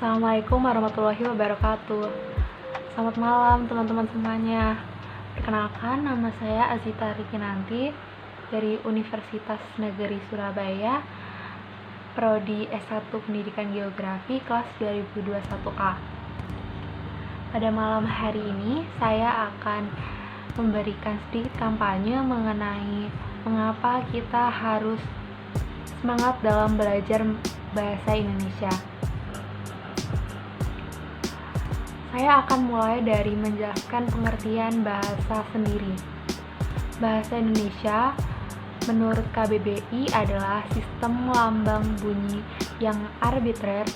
Assalamualaikum warahmatullahi wabarakatuh. Selamat malam teman-teman semuanya. Perkenalkan, nama saya Azita Rikinanti dari Universitas Negeri Surabaya, Prodi S1 Pendidikan Geografi kelas 2021A. Pada malam hari ini, saya akan memberikan sedikit kampanye mengenai mengapa kita harus semangat dalam belajar bahasa Indonesia. Saya akan mulai dari menjelaskan pengertian bahasa sendiri. Bahasa Indonesia menurut KBBI adalah sistem lambang bunyi yang arbitrer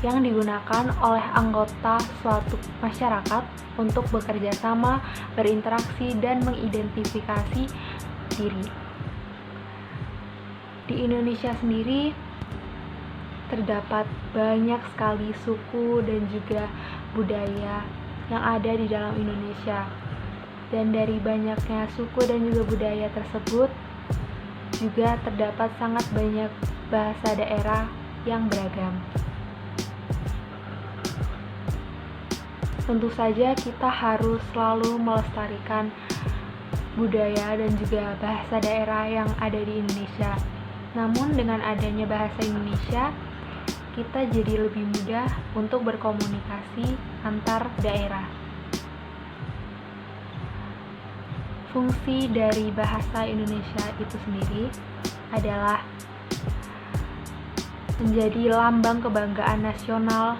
yang digunakan oleh anggota suatu masyarakat untuk bekerja sama, berinteraksi, dan mengidentifikasi diri. Di Indonesia sendiri terdapat banyak sekali suku dan juga budaya yang ada di dalam Indonesia. Dan dari banyaknya suku dan juga budaya tersebut juga terdapat sangat banyak bahasa daerah yang beragam. Tentu saja kita harus selalu melestarikan budaya dan juga bahasa daerah yang ada di Indonesia. Namun dengan adanya bahasa Indonesia, kita jadi lebih mudah untuk berkomunikasi antar daerah. Fungsi dari bahasa Indonesia itu sendiri adalah menjadi lambang kebanggaan nasional,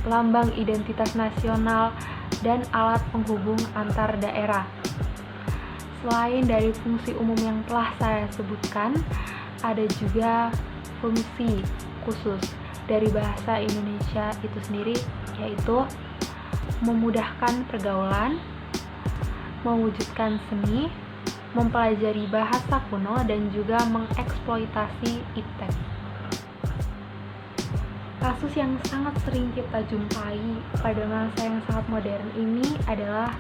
lambang identitas nasional, dan alat penghubung antar daerah. Selain dari fungsi umum yang telah saya sebutkan, ada juga fungsi khusus dari bahasa Indonesia itu sendiri, yaitu memudahkan pergaulan, mewujudkan seni, mempelajari bahasa kuno, dan juga mengeksploitasi iptek. Kasus yang sangat sering kita jumpai pada masa yang sangat modern ini adalah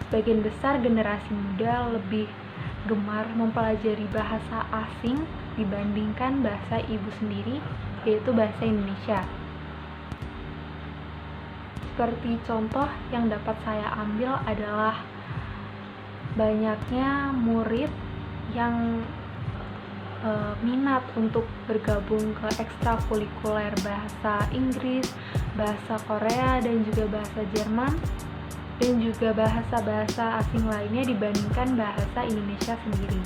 sebagian besar generasi muda lebih gemar mempelajari bahasa asing dibandingkan bahasa ibu sendiri, yaitu bahasa Indonesia. Seperti contoh yang dapat saya ambil adalah banyaknya murid yang minat untuk bergabung ke ekstrakurikuler bahasa Inggris, bahasa Korea, dan juga bahasa Jerman, dan juga bahasa-bahasa asing lainnya dibandingkan bahasa Indonesia sendiri.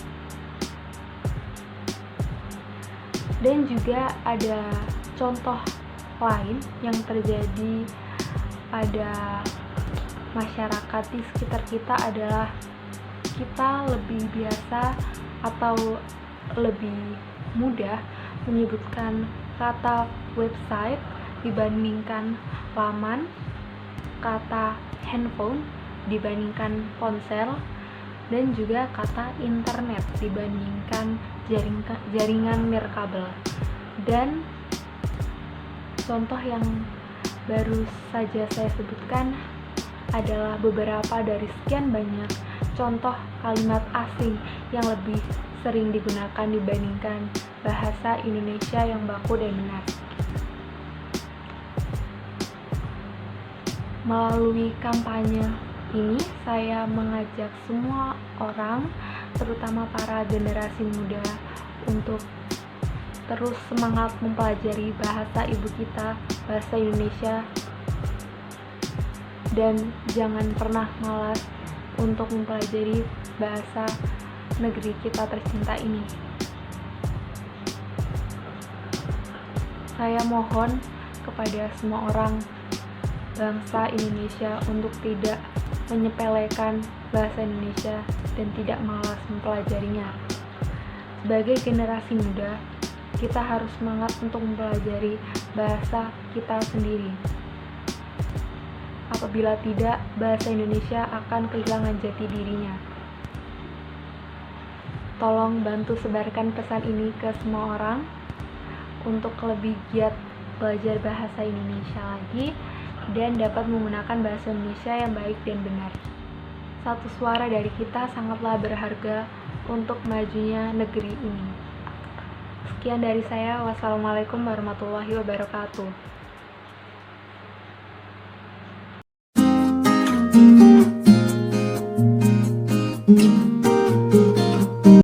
Dan juga ada contoh lain yang terjadi pada masyarakat di sekitar kita adalah kita lebih biasa atau lebih mudah menyebutkan kata website dibandingkan laman, kata handphone dibandingkan ponsel, dan juga kata internet dibandingkan jaringan nirkabel. Dan contoh yang baru saja saya sebutkan adalah beberapa dari sekian banyak contoh kalimat asing yang lebih sering digunakan dibandingkan bahasa Indonesia yang baku dan benar. Melalui kampanye ini, saya mengajak semua orang, terutama para generasi muda, untuk terus semangat mempelajari bahasa ibu kita, bahasa Indonesia, dan jangan pernah malas untuk mempelajari bahasa negeri kita tercinta ini. Saya mohon kepada semua orang bangsa Indonesia untuk tidak menyepelekan bahasa Indonesia dan tidak malas mempelajarinya. Sebagai generasi muda, kita harus semangat untuk mempelajari bahasa kita sendiri. Apabila tidak, bahasa Indonesia akan kehilangan jati dirinya. Tolong bantu sebarkan pesan ini ke semua orang untuk lebih giat belajar bahasa Indonesia lagi dan dapat menggunakan bahasa Indonesia yang baik dan benar. Satu suara dari kita sangatlah berharga untuk majunya negeri ini. Sekian dari saya. Wassalamualaikum warahmatullahi wabarakatuh.